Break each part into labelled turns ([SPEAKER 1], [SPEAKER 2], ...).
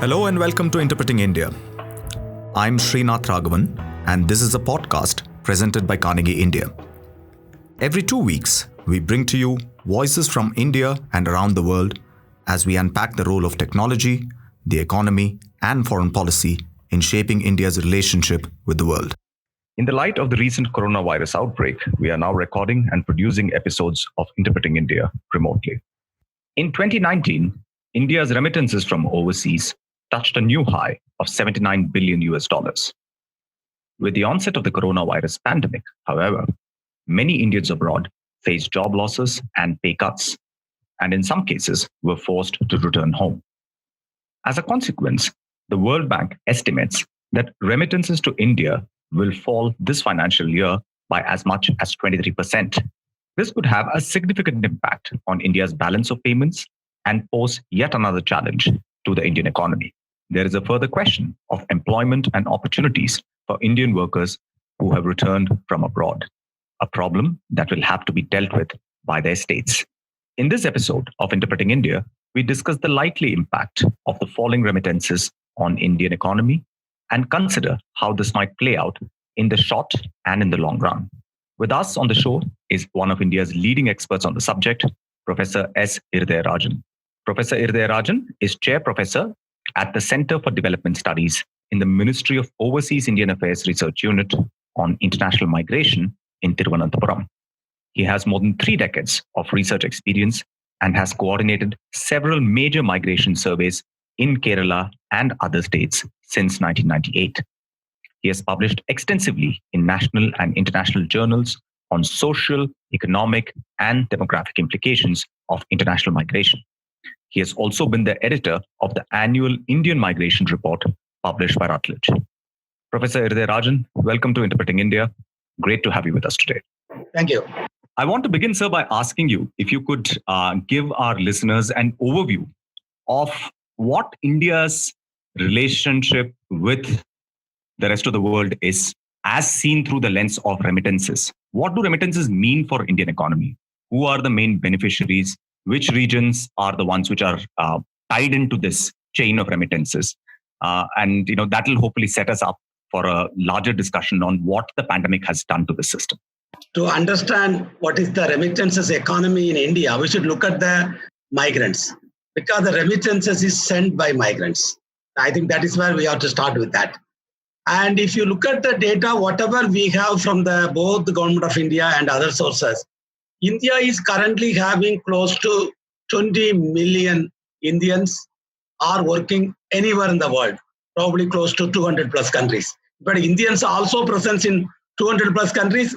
[SPEAKER 1] Hello and welcome to Interpreting India. I'm Srinath Raghavan, and this is a podcast presented by Carnegie India. Every 2 weeks, we bring to you voices from India and around the world as we unpack the role of technology, the economy, and foreign policy in shaping India's relationship with the world. In the light of the recent coronavirus outbreak, we are now recording and producing episodes of Interpreting India remotely. In 2019, India's remittances from overseas touched a new high of $79 billion. With the onset of the coronavirus pandemic, however, many Indians abroad faced job losses and pay cuts, and in some cases were forced to return home. As a consequence, the World Bank estimates that remittances to India will fall this financial year by as much as 23%. This could have a significant impact on India's balance of payments and pose yet another challenge to the Indian economy. There is a further question of employment and opportunities for Indian workers who have returned from abroad, a problem that will have to be dealt with by their states. In this episode of Interpreting India, we discuss the likely impact of the falling remittances on Indian economy and consider how this might play out in the short and in the long run. With us on the show is one of India's leading experts on the subject, Professor S. Irudayarajan. Professor Irudayarajan is Chair Professor at the Center for Development Studies in the Ministry of Overseas Indian Affairs Research Unit on International Migration in Thiruvananthapuram. He has more than 3 decades of research experience and has coordinated several major migration surveys in Kerala and other states since 1998. He has published extensively in national and international journals on social, economic, and demographic implications of international migration. He has also been the editor of the annual Indian Migration Report published by Routledge. Professor Irudayarajan, welcome to Interpreting India. Great to have you with us today.
[SPEAKER 2] Thank you.
[SPEAKER 1] I want to begin, sir, by asking you if you could give our listeners an overview of what India's relationship with the rest of the world is as seen through the lens of remittances. What do remittances mean for Indian economy? Who are the main beneficiaries? Which regions are the ones which are tied into this chain of remittances? And that will hopefully set us up for a larger discussion on what the pandemic has done to the system.
[SPEAKER 2] To understand what is the remittances economy in India, we should look at the migrants, because the remittances is sent by migrants. I think that is where we have to start with that. And if you look at the data, whatever we have from both the government of India and other sources, India is currently having close to 20 million Indians are working anywhere in the world, probably close to 200 plus countries. But Indians are also present in 200 plus countries,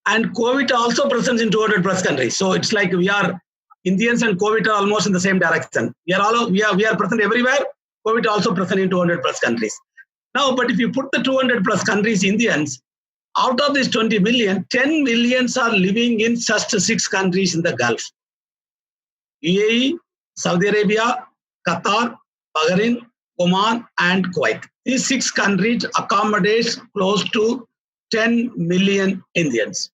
[SPEAKER 2] and COVID also present in 200 plus countries. So it's like we are Indians and COVID are almost in the same direction. We are present everywhere. COVID also present in 200 plus countries. Now, but if you put the 200 plus countries Indians, out of these 20 million, 10 millions are living in just 6 countries in the Gulf. UAE, Saudi Arabia, Qatar, Bahrain, Oman, and Kuwait. These 6 countries accommodate close to 10 million Indians.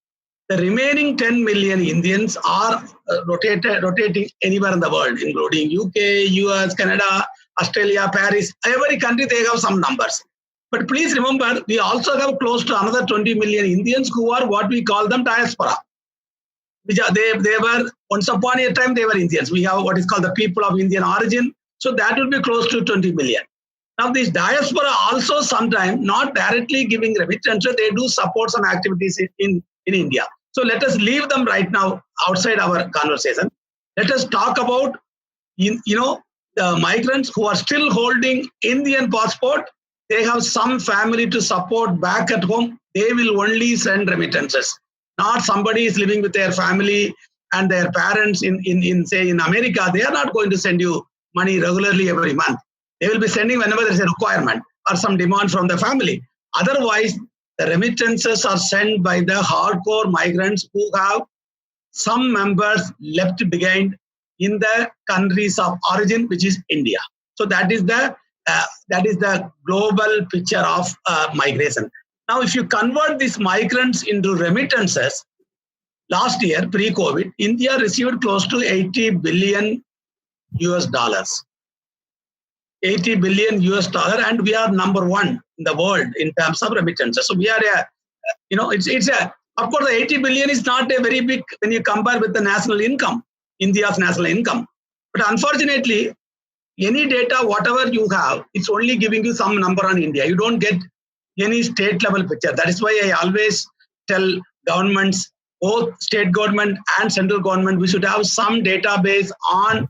[SPEAKER 2] The remaining 10 million Indians are rotating anywhere in the world, including UK, US, Canada, Australia, Paris. Every country, they have some numbers. But please remember, we also have close to another 20 million Indians who are what we call them diaspora. They were, once upon a time, they were Indians. We have what is called the people of Indian origin. So that will be close to 20 million. Now, these diaspora also sometimes not directly giving remittances, they do support some activities in India. So let us leave them right now outside our conversation. Let us talk about, the migrants who are still holding Indian passport. They have some family to support back at home. They will only send remittances. Not somebody is living with their family and their parents in America. They are not going to send you money regularly every month. They will be sending whenever there is a requirement or some demand from the family. Otherwise, the remittances are sent by the hardcore migrants who have some members left behind in the countries of origin, which is India. So that is the global picture of migration. Now, if you convert these migrants into remittances, last year, pre-COVID, India received close to $80 billion. 80 billion US dollar, and we are number one in the world in terms of remittances. So we are of course, the 80 billion is not a very big when you compare with the national income, India's national income. But unfortunately, any data, whatever you have, it's only giving you some number on India. You don't get any state level picture. That is why I always tell governments, both state government and central government, we should have some database on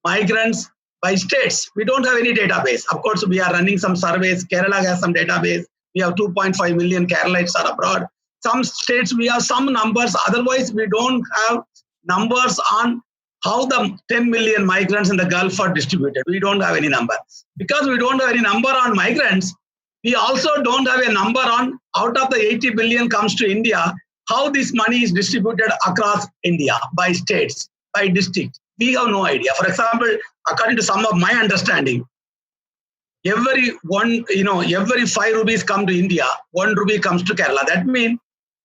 [SPEAKER 2] migrants by states. We don't have any database. Of course, we are running some surveys. Kerala has some database. We have 2.5 million Keralites are abroad. Some states, we have some numbers. Otherwise, we don't have numbers on how the 10 million migrants in the Gulf are distributed. We don't have any number. Because we don't have any number on migrants, we also don't have a number on out of the 80 billion comes to India, how this money is distributed across India by states, by district. We have no idea. For example, according to some of my understanding, every 5 rupees come to India, 1 rupee comes to Kerala. That means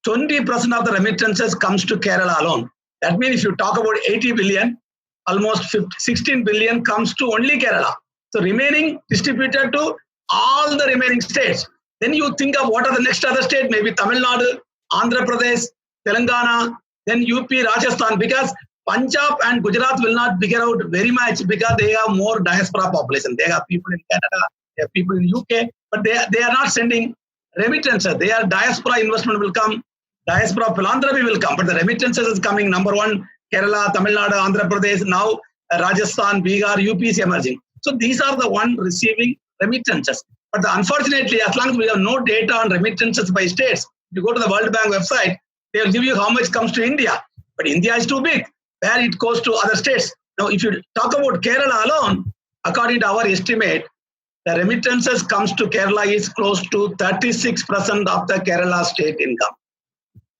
[SPEAKER 2] 20% of the remittances comes to Kerala alone. That means if you talk about 80 billion, almost 16 billion comes to only Kerala. So remaining distributed to all the remaining states. Then you think of what are the next other states, maybe Tamil Nadu, Andhra Pradesh, Telangana, then UP, Rajasthan, because Punjab and Gujarat will not figure out very much because they have more diaspora population. They have people in Canada, they have people in UK, but they are not sending remittances. Their diaspora investment will come, diaspora philanthropy will come, but the remittances is coming number one, Kerala, Tamil Nadu, Andhra Pradesh, now Rajasthan, Bihar, UP is emerging. So these are the one receiving remittances. But unfortunately, as long as we have no data on remittances by states, if you go to the World Bank website, they will give you how much comes to India. But India is too big, where it goes to other states. Now, if you talk about Kerala alone, according to our estimate, the remittances comes to Kerala is close to 36% of the Kerala state income.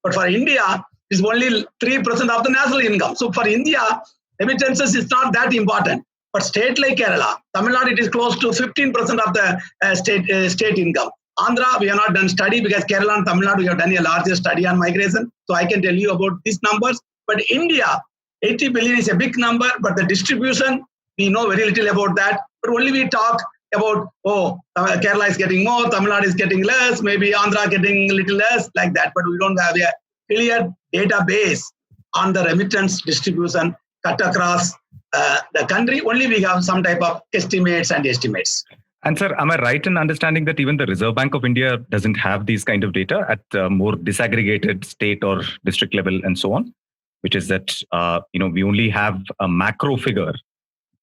[SPEAKER 2] But for India, it's only 3% of the national income. So for India, remittances is not that important. But state like Kerala, Tamil Nadu, it is close to 15% of the state income. Andhra, we have not done study because Kerala and Tamil Nadu, we have done a larger study on migration. So I can tell you about these numbers. But India, 80 billion is a big number, but the distribution, we know very little about that. But only we talk about, Kerala is getting more, Tamil Nadu is getting less, maybe Andhra getting a little less, like that. But we don't have a clear database on the remittance distribution cut across the country. Only we have some type of estimates and estimates.
[SPEAKER 3] And sir, am I right in understanding that even the Reserve Bank of India doesn't have these kind of data at more disaggregated state or district level and so on? Which is that, we only have a macro figure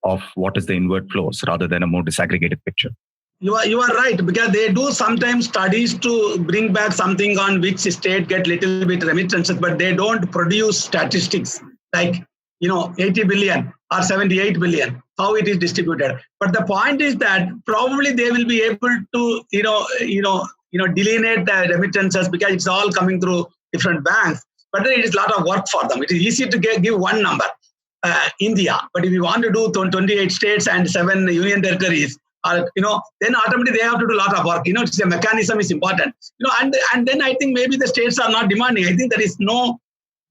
[SPEAKER 3] of what is the inward flows rather than a more disaggregated picture.
[SPEAKER 2] You are right, because they do sometimes studies to bring back something on which state get little bit remittances, but they don't produce statistics like, 80 billion or 78 billion, how it is distributed. But the point is that probably they will be able to, delineate the remittances because it's all coming through different banks. But then it is a lot of work for them. It is easy to give one number, India. But if you want to do 28 states and 7 union territories, then automatically they have to do a lot of work. It's a mechanism is important. And then I think maybe the states are not demanding. I think there is no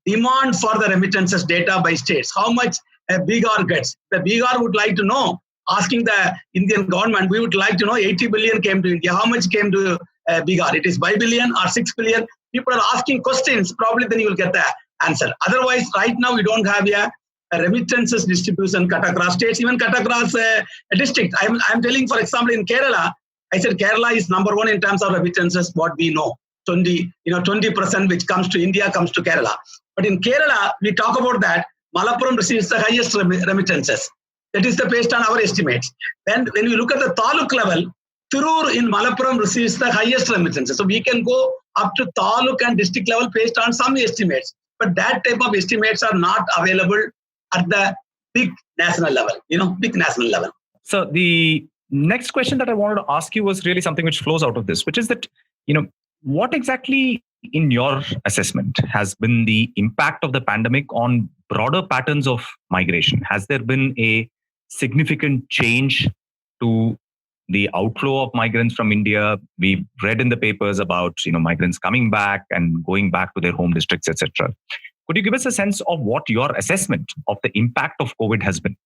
[SPEAKER 2] demand for the remittances data by states. How much a Bihar gets? The Bihar would like to know, asking the Indian government, we would like to know 80 billion came to India. How much came to Bihar? It is 5 billion or 6 billion? People are asking questions, probably then you will get the answer. Otherwise, right now we don't have a remittances distribution cut across states, even cut across a district. I'm telling, for example, in Kerala, I said Kerala is number one in terms of remittances, what we know. 20% which comes to India comes to Kerala. But in Kerala, we talk about that, Malappuram receives the highest remittances. That is based on our estimates. Then when we look at the taluk level, Tirur in Malappuram receives the highest remittances. So we can go up to taluk and district level based on some estimates. But that type of estimates are not available at the big national level, big national level.
[SPEAKER 3] So the next question that I wanted to ask you was really something which flows out of this, which is that, what exactly in your assessment has been the impact of the pandemic on broader patterns of migration? Has there been a significant change to the outflow of migrants from India? We've read in the papers about, migrants coming back and going back to their home districts, etc. Could you give us a sense of what your assessment of the impact of COVID has been?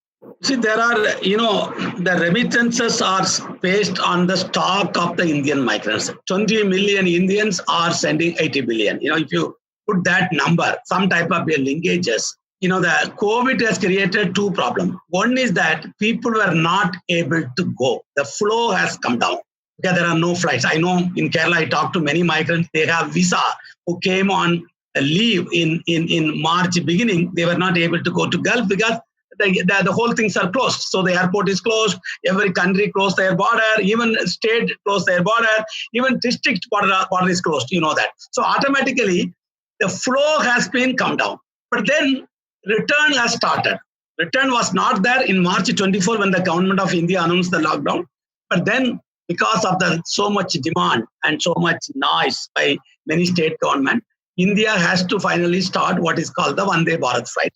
[SPEAKER 2] See, there are, the remittances are based on the stock of the Indian migrants. 20 million Indians are sending 80 billion. If you put that number, some type of linkages, the COVID has created two problems. One is that people were not able to go. The flow has come down because there are no flights. I know in Kerala, I talked to many migrants. They have visa who came on leave in March beginning. They were not able to go to Gulf because the whole things are closed. So the airport is closed. Every country closed their border. Even state closed their border. Even district border is closed. You know that. So automatically, the flow has been come down. But then return has started. Return was not there in March 24 when the government of India announced the lockdown. But then because of the so much demand and so much noise by many state government, India has to finally start what is called the Vande Bharat flight.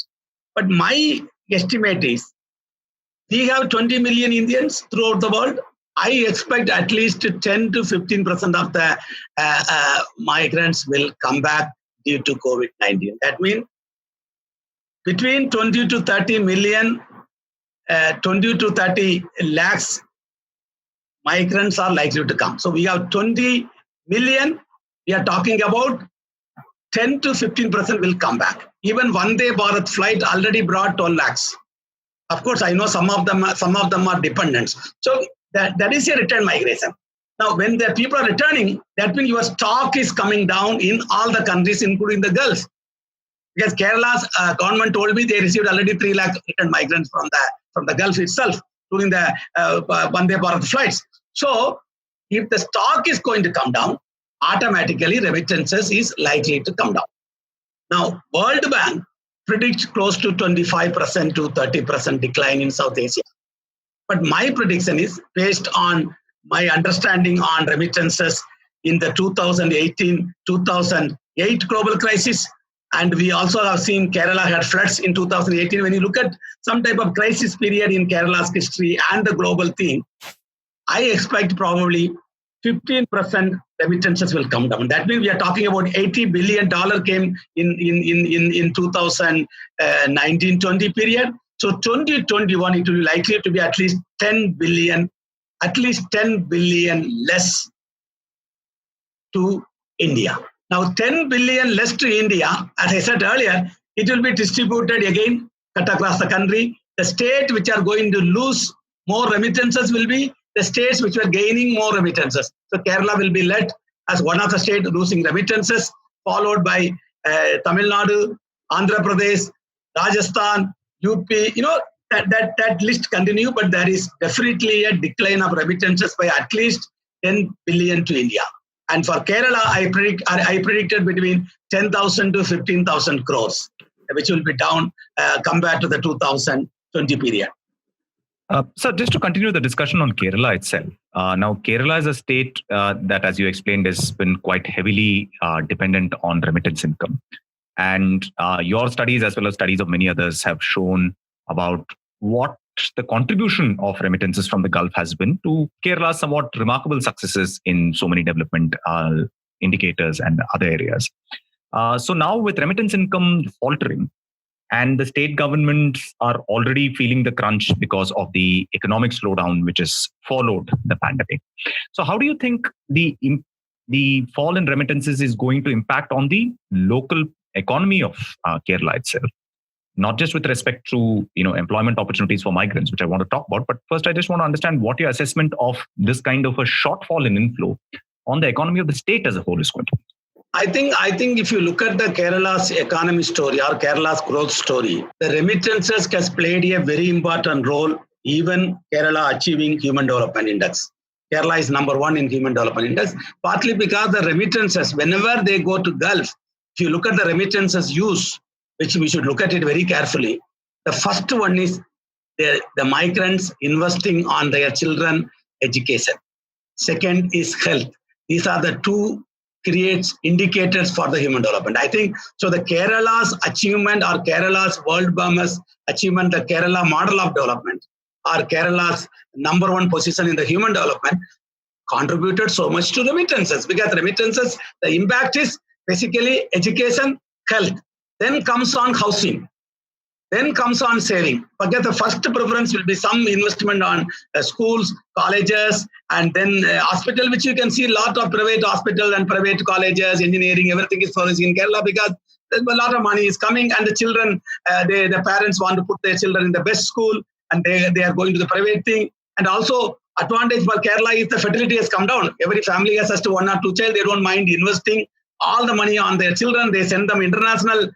[SPEAKER 2] But my estimate is we have 20 million Indians throughout the world. I expect at least 10 to 15% of the migrants will come back due to COVID-19. That means between 20 to 30 million, 20 to 30 lakhs migrants are likely to come. So we have 20 million. We are talking about 10 to 15% will come back. Even Vande Bharat flight already brought 12 lakhs. Of course, I know some of them are dependents. So that is a return migration. Now, when the people are returning, that means your stock is coming down in all the countries, including the Gulf. Because Kerala's government told me they received already 3 lakh return migrants from the Gulf itself during the Vande Bharat flights. So if the stock is going to come down, automatically remittances is likely to come down. Now, World Bank predicts close to 25% to 30% decline in South Asia. But my prediction is based on my understanding on remittances in the 2018-2008 global crisis. And we also have seen Kerala had floods in 2018. When you look at some type of crisis period in Kerala's history and the global theme, I expect probably 15% remittances will come down. That means we are talking about $80 billion came in 2019-20 period. So 2021, it will be likely to be at least 10 billion less to India. Now 10 billion less to India, as I said earlier, it will be distributed again cut across the country. The state which are going to lose more remittances will be the states which were gaining more remittances. So Kerala will be led as one of the states losing remittances, followed by Tamil Nadu, Andhra Pradesh, Rajasthan, UP. That list continue, but there is definitely a decline of remittances by at least 10 billion to India. And for Kerala, I predicted between 10,000 to 15,000 crores, which will be down compared to the 2020 period.
[SPEAKER 3] So just to continue the discussion on Kerala itself, now Kerala is a state that, as you explained, has been quite heavily dependent on remittance income. And your studies, as well as studies of many others, have shown about what the contribution of remittances from the Gulf has been to Kerala's somewhat remarkable successes in so many development indicators and other areas. So now with remittance income faltering, and the state governments are already feeling the crunch because of the economic slowdown which has followed the pandemic. So how do you think the fall in remittances is going to impact on the local economy of Kerala itself? Not just with respect to employment opportunities for migrants, which I want to talk about, but first I just want to understand what your assessment of this kind of a shortfall in inflow on the economy of the state as a whole is going to be.
[SPEAKER 2] I think if you look at the Kerala's economy story or Kerala's growth story, the remittances has played a very important role, even Kerala achieving Human Development Index. Kerala is number 1 in Human Development Index, partly because the remittances, whenever they go to Gulf, if you look at the remittances use, which we should look at it very carefully, the first one is the migrants investing on their children education. Second is health. These are the two creates indicators for the human development. I think so. The Kerala's achievement or Kerala's World Bank's achievement, the Kerala model of development or Kerala's number 1 position in the human development contributed so much to remittances, because remittances, the impact is basically education, health. Then comes on housing. Then comes on saving. Forget the first preference will be some investment on schools, colleges, and then hospital, which you can see a lot of private hospital and private colleges, engineering, everything is flourishing in Kerala because a lot of money is coming, and the children, the parents want to put their children in the best school, and they are going to the private thing. And also, advantage for Kerala is the fertility has come down. Every family has just 1 or 2 child. They don't mind investing all the money on their children. They send them international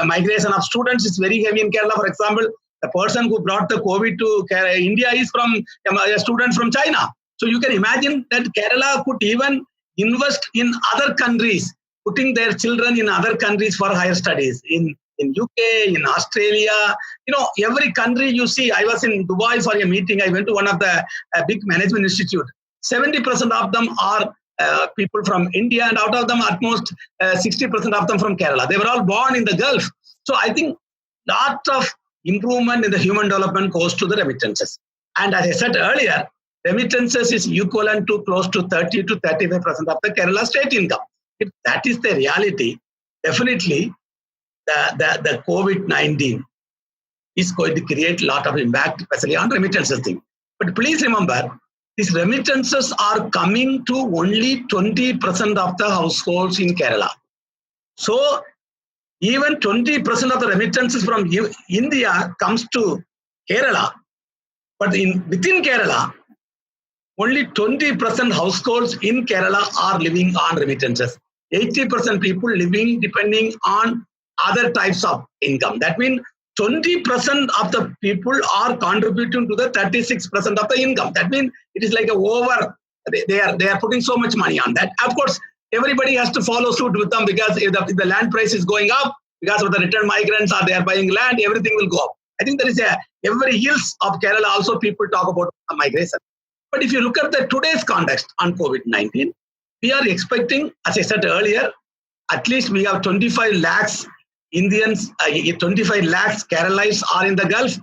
[SPEAKER 2] migration of students is very heavy in Kerala. For example, the person who brought the COVID to India is from a student from China. So you can imagine that Kerala could even invest in other countries, putting their children in other countries for higher studies. In UK, in Australia, every country you see. I was in Dubai for a meeting. I went to one of the big management institute. 70% of them are people from India, and out of them, at most 60% of them from Kerala. They were all born in the Gulf. So I think lot of improvement in the human development goes to the remittances. And as I said earlier, remittances is equivalent to close to 30 to 35% of the Kerala state income. If that is the reality, definitely the COVID-19 is going to create a lot of impact, especially on remittances thing. But please remember, these remittances are coming to only 20% of the households in Kerala. So even 20% of the remittances from India comes to Kerala. But within Kerala, only 20% households in Kerala are living on remittances. 80% people living depending on other types of income. That means 20% of the people are contributing to the 36% of the income. That means it is like they are putting so much money on that. Of course, everybody has to follow suit with them because if the land price is going up, because of the return migrants they are buying land, everything will go up. I think there is every hills of Kerala also people talk about migration. But if you look at the today's context on COVID-19, we are expecting, as I said earlier, at least we have 25 lakhs Indians, 25 lakhs Keralites are in the Gulf.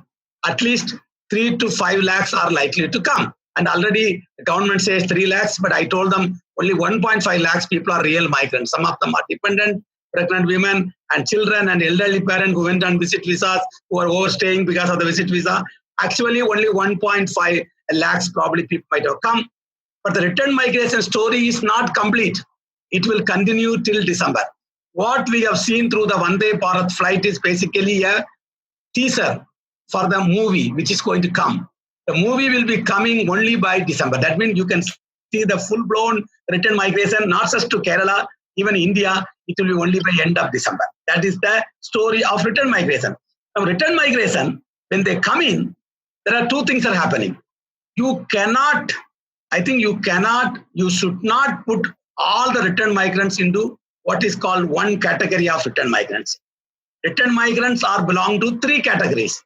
[SPEAKER 2] At least 3 to 5 lakhs are likely to come. And already the government says 3 lakhs, but I told them only 1.5 lakhs people are real migrants. Some of them are dependent, pregnant women and children and elderly parents who went on visit visas, who are overstaying because of the visit visa. Actually, only 1.5 lakhs probably people might have come. But the return migration story is not complete. It will continue till December. What we have seen through the Vande Bharat flight is basically a teaser for the movie which is going to come. The movie will be coming only by December. That means you can see the full-blown return migration, not just to Kerala, even India, it will be only by end of December. That is the story of return migration. Now, return migration, when they come in, there are 2 things are happening. You should not put all the return migrants into what is called one category of return migrants. Return migrants belong to 3 categories.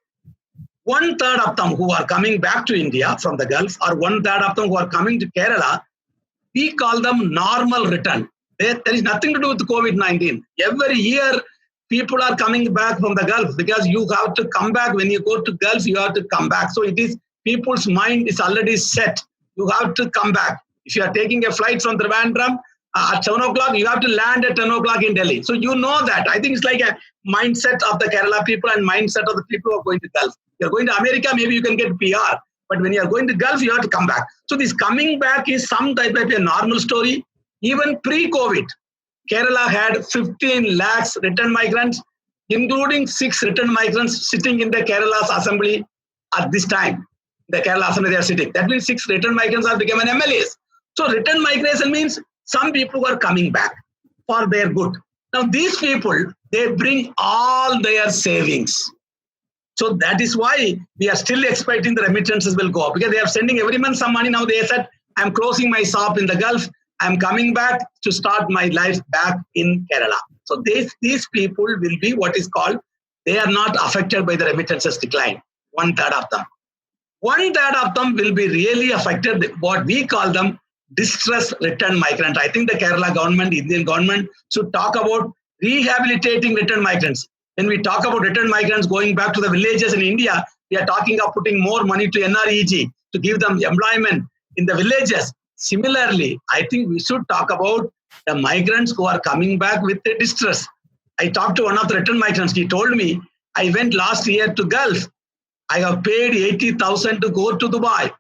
[SPEAKER 2] 1/3 of them who are coming back to India from the Gulf, or 1/3 of them who are coming to Kerala, we call them normal return. There is nothing to do with COVID-19. Every year, people are coming back from the Gulf because you have to come back. When you go to Gulf, you have to come back. So it is people's mind is already set. You have to come back. If you are taking a flight from Trivandrum, at 7 o'clock, you have to land at 10 o'clock in Delhi. So you know that. I think it's like a mindset of the Kerala people and mindset of the people who are going to Gulf. You're going to America, maybe you can get PR. But when you're going to Gulf, you have to come back. So this coming back is some type of a normal story. Even pre-COVID, Kerala had 15 lakhs return migrants, including 6 return migrants sitting in the Kerala's assembly at this time. The Kerala assembly they are sitting. That means 6 return migrants have become an MLAs. So return migration means some people who are coming back for their good. Now these people, they bring all their savings. So that is why we are still expecting the remittances will go up because they are sending every month some money. Now they said, I'm closing my shop in the Gulf. I'm coming back to start my life back in Kerala. So these people will be what is called, they are not affected by the remittances decline. 1/3 of them. 1/3 of them will be really affected, what we call them distress return migrant. I think the Kerala government, Indian government should talk about rehabilitating return migrants. When we talk about return migrants going back to the villages in India, we are talking of putting more money to NREG to give them employment in the villages. Similarly, I think we should talk about the migrants who are coming back with the distress. I talked to one of the return migrants. He told me, I went last year to Gulf. I have paid 80,000 to go to Dubai.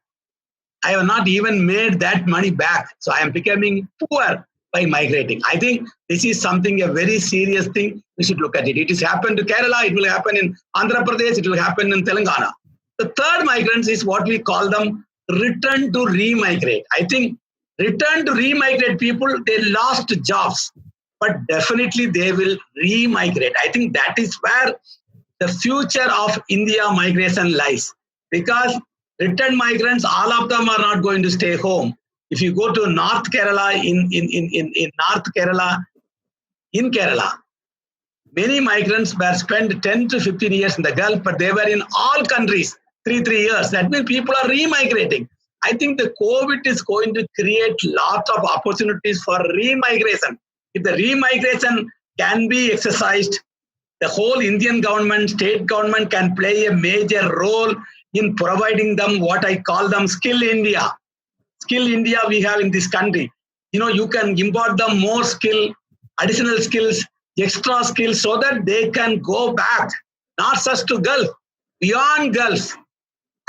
[SPEAKER 2] I have not even made that money back. So I am becoming poor by migrating. I think this is something, a very serious thing. We should look at it. It has happened to Kerala. It will happen in Andhra Pradesh. It will happen in Telangana. The third migrants is what we call them return to remigrate. I think return to remigrate people, they lost jobs, but definitely they will remigrate. I think that is where the future of India migration lies, because return migrants, all of them are not going to stay home. If you go to North Kerala, in Kerala, many migrants were spent 10 to 15 years in the Gulf, but they were in all countries 3 years. That means people are remigrating. I think the COVID is going to create lots of opportunities for remigration. If the remigration can be exercised, the whole Indian government, state government can play a major role in providing them what I call them Skill India. Skill India we have in this country. You can import them more skill, additional skills, extra skills, so that they can go back, not just to Gulf, beyond Gulf.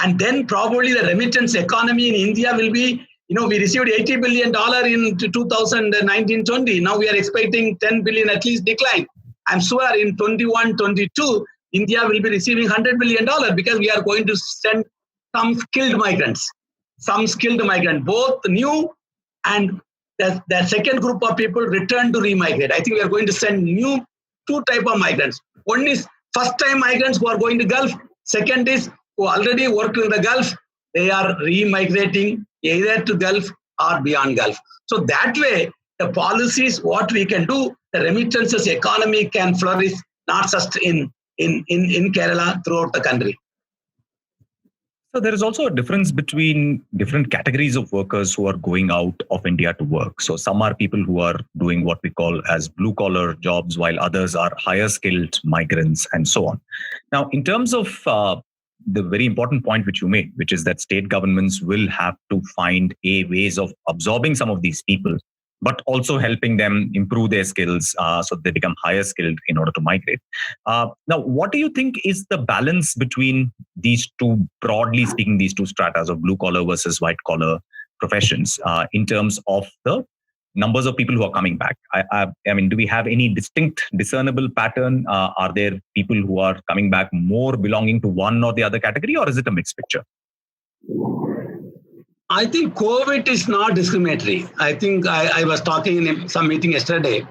[SPEAKER 2] And then probably the remittance economy in India will be, we received $80 billion in 2019-20. Now we are expecting 10 billion at least decline. I'm sure in 21-22, India will be receiving $100 billion because we are going to send some skilled migrants, both new and the second group of people return to remigrate. I think we are going to send two type of migrants. One is first-time migrants who are going to Gulf. Second is who already worked in the Gulf. They are remigrating either to Gulf or beyond Gulf. So that way, the policies, what we can do, the remittances economy can flourish, not just in Kerala, throughout the country.
[SPEAKER 3] So there is also a difference between different categories of workers who are going out of India to work. So some are people who are doing what we call as blue collar jobs, while others are higher skilled migrants and so on. Now, in terms of the very important point which you made, which is that state governments will have to find ways of absorbing some of these people, but also helping them improve their skills so they become higher skilled in order to migrate. Now, what do you think is the balance between these two, broadly speaking, these two stratas of blue collar versus white collar professions in terms of the numbers of people who are coming back? I mean, do we have any distinct, discernible pattern? Are there people who are coming back more belonging to one or the other category, or is it a mixed picture?
[SPEAKER 2] I think COVID is not discriminatory. I think I was talking in some meeting yesterday.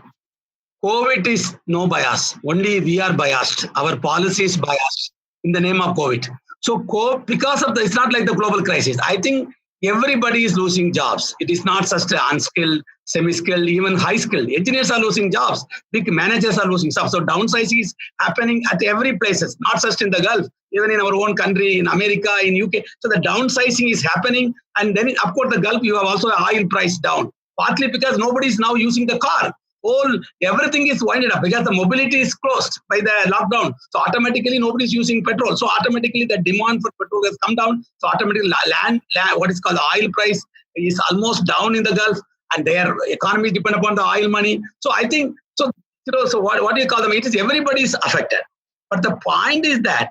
[SPEAKER 2] COVID is no bias. Only we are biased. Our policy is biased in the name of COVID. So because of it's not like the global crisis. I think everybody is losing jobs. It is not just unskilled, semi-skilled, even high-skilled. Engineers are losing jobs. Big managers are losing stuff. So downsizing is happening at every place, not just in the Gulf, even in our own country, in America, in UK. So the downsizing is happening. And then, of course, the Gulf, you have also a oil price down. Partly because nobody is now using the car. Everything is winded up because the mobility is closed by the lockdown. So automatically nobody is using petrol. So automatically the demand for petrol has come down. So automatically land what is called the oil price is almost down in the Gulf, and their economy depend upon the oil money. So I think so what do you call them? It is everybody is affected. But the point is that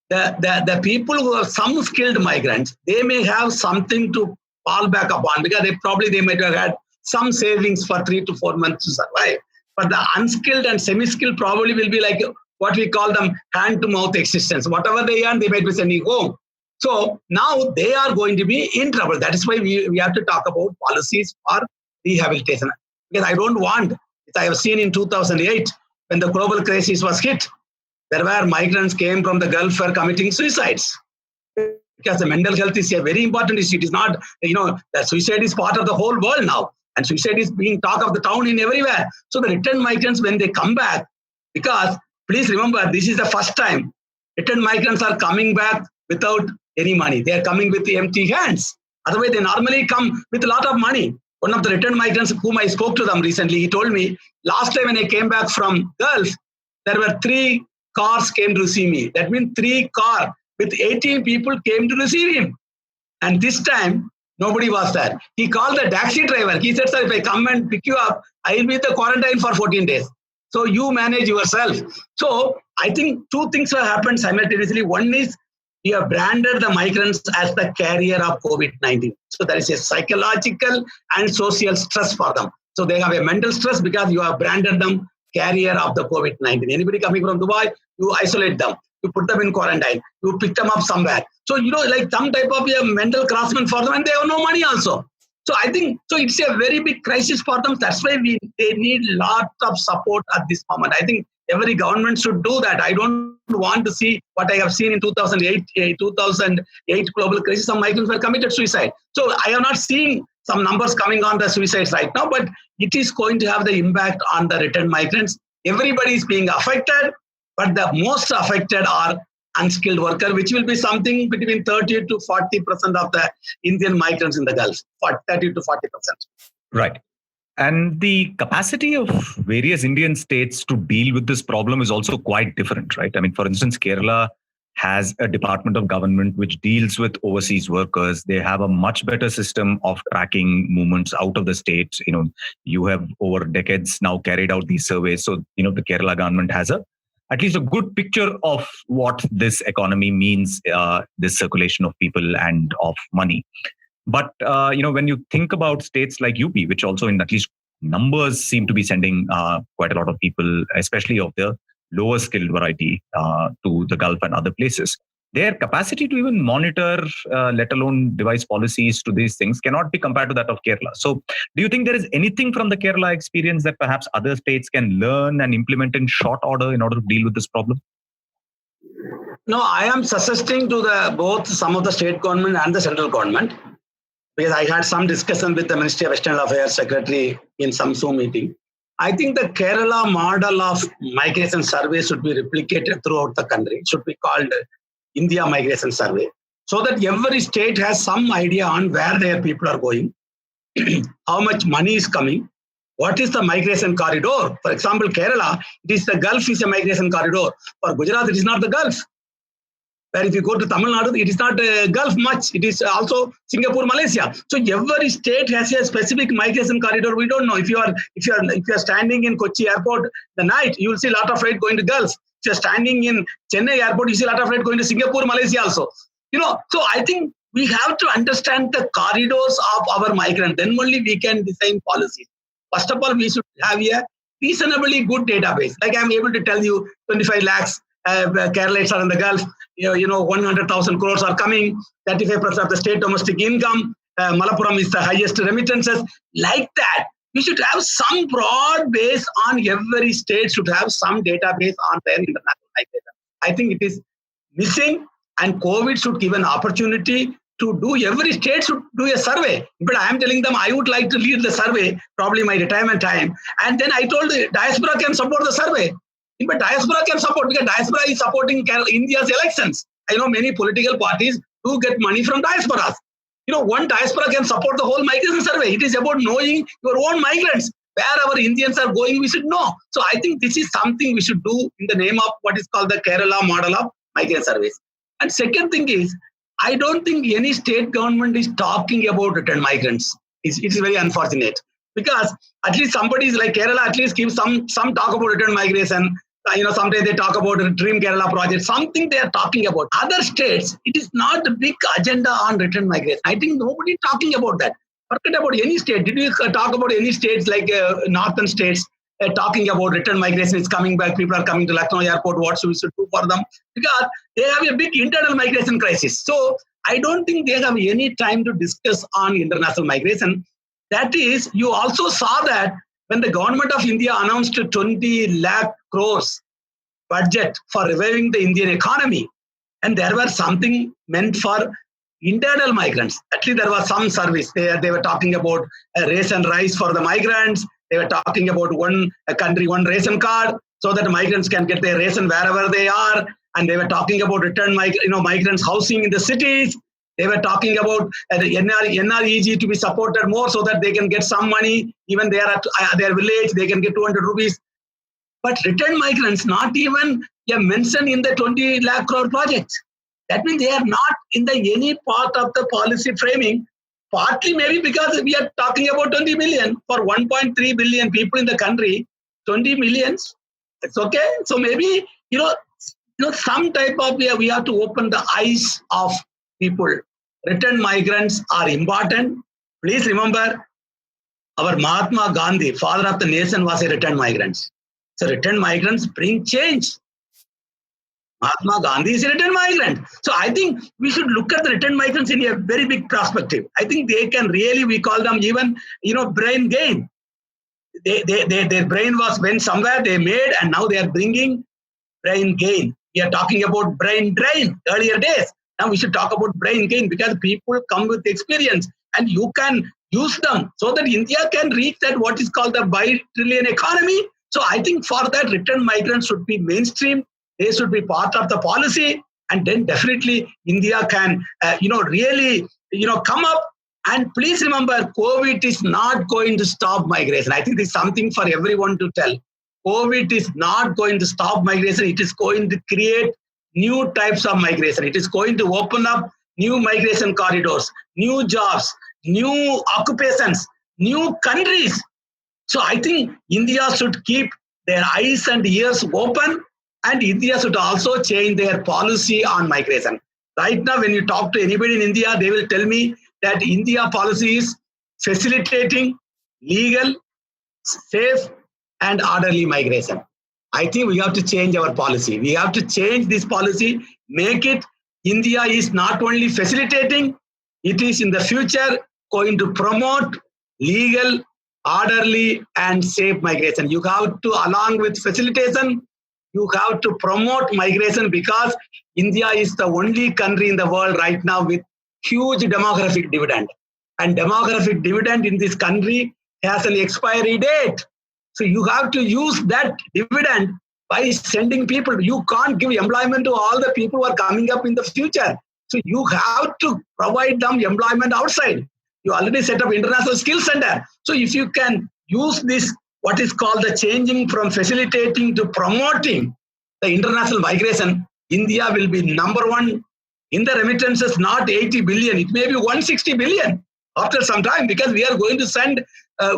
[SPEAKER 2] the people who are some skilled migrants, they may have something to fall back upon because they might have had some savings for 3 to 4 months to survive. But the unskilled and semi-skilled probably will be like what we call them hand-to-mouth existence. Whatever they earn, they might be sending home. So now they are going to be in trouble. That is why we have to talk about policies for rehabilitation. Because I don't want, as I have seen in 2008, when the global crisis was hit, there were migrants came from the Gulf for committing suicides. Because the mental health is a very important issue. It is not, that suicide is part of the whole world now. And suicide is being talk of the town in everywhere. So the return migrants, when they come back, because please remember, this is the first time return migrants are coming back without any money. They are coming with empty hands. Otherwise, they normally come with a lot of money. One of the return migrants whom I spoke to them recently, he told me, last time when I came back from Gulf, there were 3 cars came to receive me. That means 3 cars with 18 people came to receive him. And this time, nobody was there. He called the taxi driver. He said, sir, if I come and pick you up, I will be in the quarantine for 14 days. So you manage yourself. So I think two things have happened simultaneously. One is you have branded the migrants as the carrier of COVID-19. So there is a psychological and social stress for them. So they have a mental stress because you have branded them carrier of the COVID-19. Anybody coming from Dubai, you isolate them. You put them in quarantine. You pick them up somewhere. So, like some type of a mental craftsman for them, and they have no money also. So I think, so it's a very big crisis for them. That's why they need lot of support at this moment. I think every government should do that. I don't want to see what I have seen in 2008 global crisis. Some migrants were committed suicide. So I am not seeing some numbers coming on the suicides right now, but it is going to have the impact on the returned migrants. Everybody is being affected, but the most affected are unskilled worker, which will be something between 30 to 40% of the Indian migrants in the Gulf, 30 to 40%.
[SPEAKER 3] Right. And the capacity of various Indian states to deal with this problem is also quite different, right? I mean, for instance, Kerala has a department of government which deals with overseas workers. They have a much better system of tracking movements out of the state. You have over decades now carried out these surveys. So, the Kerala government has at least a good picture of what this economy means, this circulation of people and of money. But, when you think about states like UP, which also in at least numbers seem to be sending quite a lot of people, especially of the lower skilled variety, to the Gulf and other places, their capacity to even monitor, let alone devise policies to these things, cannot be compared to that of Kerala. So do you think there is anything from the Kerala experience that perhaps other states can learn and implement in short order in order to deal with this problem?
[SPEAKER 2] No, I am suggesting to both some of the state government and the central government, because I had some discussion with the Ministry of External Affairs Secretary in some Zoom meeting. I think the Kerala model of migration survey should be replicated throughout the country. It should be called India Migration Survey, so that every state has some idea on where their people are going, how much money is coming, what is the migration corridor. For example, Kerala, it is the Gulf is a migration corridor. For Gujarat, it is not the Gulf. Where if you go to Tamil Nadu, it is not Gulf much. It is also Singapore, Malaysia. So every state has a specific migration corridor. We don't know. If you are standing in Kochi airport the night, you will see a lot of freight going to Gulf. If you're standing in Chennai airport, you see a lot of freight going to Singapore, Malaysia also. So I think we have to understand the corridors of our migrants. Then only we can design policies. First of all, we should have a reasonably good database. Like I'm able to tell you, 25 lakhs Keralites are in the Gulf. 100,000 crores are coming. 35% of the state domestic income. Malappuram is the highest remittances. Like that, we should have some broad base on every state should have some database on their international migration. I think it is missing, and COVID should give an opportunity to do. Every state should do a survey. But I am telling them I would like to lead the survey, probably my retirement time. And then I told the diaspora can support the survey. But diaspora can support, because diaspora is supporting India's elections. I know many political parties do get money from diasporas. One diaspora can support the whole migration survey. It is about knowing your own migrants. Where our Indians are going, we should know. So I think this is something we should do in the name of what is called the Kerala model of migration surveys. And second thing is, I don't think any state government is talking about returned migrants. It is very unfortunate, because at least somebody is like Kerala at least gives some talk about return migration. Sometimes they talk about a Dream Kerala project, something they are talking about. Other states, it is not a big agenda on return migration. I think nobody talking about that. Forget about any state. Did you talk about any states like northern states talking about return migration is coming back, people are coming to Lucknow airport, what should we do for them? Because they have a big internal migration crisis. So I don't think they have any time to discuss on international migration. That is, you also saw that when the government of India announced 20 lakh crores budget for reviving the Indian economy, and there was something meant for internal migrants. At least there was some service. They were talking about ration rice for the migrants. They were talking about one country, one ration card, so that migrants can get their ration wherever they are. And they were talking about return migrants housing in the cities. They were talking about the NREG to be supported more so that they can get some money. Even they are at their village, they can get 200 rupees. But return migrants, not even mentioned in the 20 lakh crore project. That means they are not in any part of the policy framing. Partly maybe because we are talking about 20 million for 1.3 billion people in the country. 20 millions It's okay. So maybe, some type of, we have to open the eyes of people. Returned migrants are important. Please remember, our Mahatma Gandhi, father of the nation, was a returned migrant. So returned migrants bring change. Mahatma Gandhi is a returned migrant. So I think we should look at the returned migrants in a very big perspective. I think they can really, we call them even, brain gain. Their brain went somewhere, they made, and now they are bringing brain gain. We are talking about brain drain earlier days. Now we should talk about brain gain, because people come with experience and you can use them so that India can reach that what is called the bi-trillion economy. So I think for that, returned migrants should be mainstream. They should be part of the policy, and then definitely India can, really, come up. And please remember, COVID is not going to stop migration. I think this is something for everyone to tell. COVID is not going to stop migration. It is going to create new types of migration. It is going to open up new migration corridors, new jobs, new occupations, new countries. So I think India should keep their eyes and ears open, and India should also change their policy on migration. Right now, when you talk to anybody in India, they will tell me that India policy is facilitating legal, safe, and orderly migration. I think we have to change our policy. We have to change this policy, make it India is not only facilitating, it is in the future going to promote legal, orderly, and safe migration. You have to, along with facilitation, you have to promote migration, because India is the only country in the world right now with huge demographic dividend. And demographic dividend in this country has an expiry date. So you have to use that dividend by sending people. You can't give employment to all the people who are coming up in the future. So you have to provide them employment outside. You already set up International Skills Center. So if you can use this, what is called the changing from facilitating to promoting the international migration, India will be number one in the remittances, not 80 billion. It may be 160 billion after some time, because we are going to send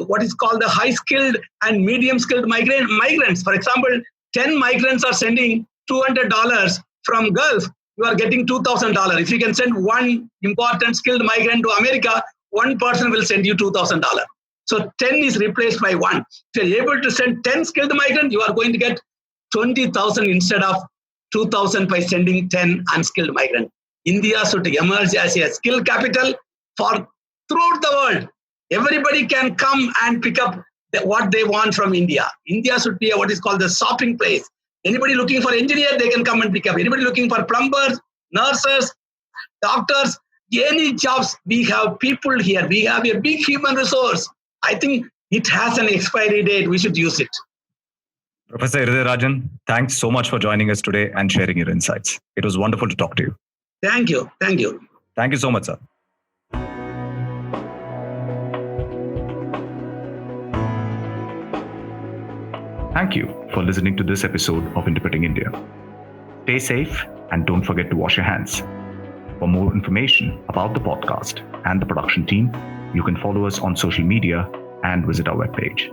[SPEAKER 2] what is called the high-skilled and medium-skilled migrants. For example, 10 migrants are sending $200 from Gulf. You are getting $2,000. If you can send one important skilled migrant to America, one person will send you $2,000. So 10 is replaced by 1. If you are able to send 10 skilled migrants, you are going to get 20,000 instead of 2,000 by sending 10 unskilled migrants. India should emerge as a skill capital for throughout the world. Everybody can come and pick up what they want from India. India should be what is called the shopping place. Anybody looking for engineer, they can come and pick up. Anybody looking for plumbers, nurses, doctors, any jobs, we have people here. We have a big human resource. I think it has an expiry date. We should use it.
[SPEAKER 3] Professor Iridharajan, thanks so much for joining us today and sharing your insights. It was wonderful to talk to you.
[SPEAKER 2] Thank you. Thank you.
[SPEAKER 3] Thank you so much, sir. Thank you for listening to this episode of Interpreting India. Stay safe and don't forget to wash your hands. For more information about the podcast and the production team, you can follow us on social media and visit our webpage.